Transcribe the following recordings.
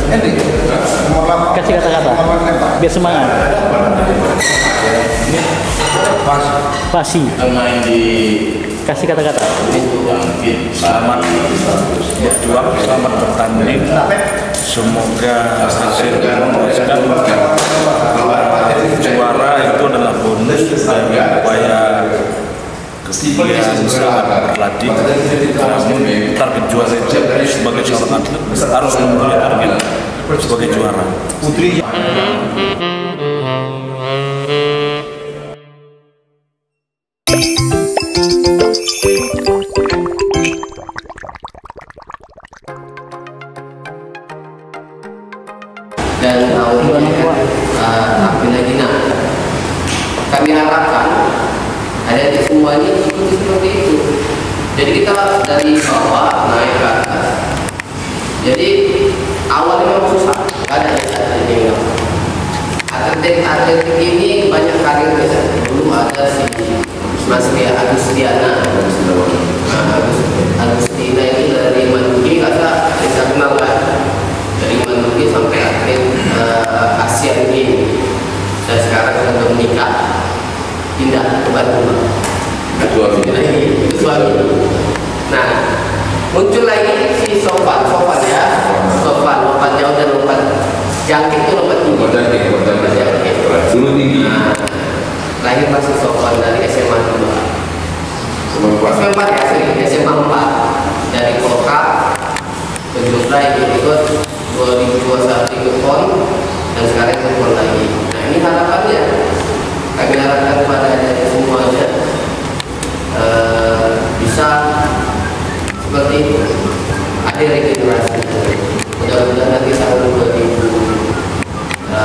Kasih kata-kata biar semangat. Pasi. Kasih kata-kata. Selamat berjuang, selamat bertanding. Semoga hasil memuaskan. Juara itu adalah bonus dari upaya kesetiaan sangat berlatih. Namun target juara itu sebagai seorang atlet harus mempunyai target sebagai juara. Putri. Dan tahun ini tampil lagi. Nah, kami harapkan ada di semuanya ikuti seperti itu. Jadi kita dari bawah naik ke atas. Jadi awalnya memang susah, ada ini. Atletik ini banyak karirnya. Dulu ada si Mas Agustiana. Agustina ini dari Mandugi, kata bisa kenal kan? Dari Mandugi sampai atlet Asian Games. Dan sekarang sudah menikah, pindah ke Bandung. Suami. Nah, muncul lagi si Sofan ya. Sofan jauh dan lompat jangkit itu lompat tinggi. Dulu tinggi. Nah, lahir masih Sofan dari SMA 2. SMA 4 ya, SMA 4 dari Kolka ke Jogja ikut 2021 ikut PON dan sekarang ikut PON lagi. Nah, ini harapannya kami harapkan kepada adik semuanya bisa seperti itu, ada regenerasi. Mudah-mudahan nanti tahun 2028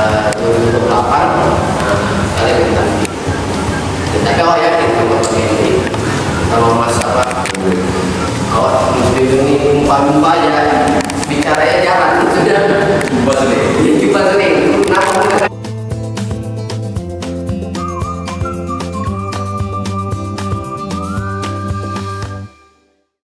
kalian nanti kita kau yakin sama ini sama Mas apa awak muslim ini umpan aja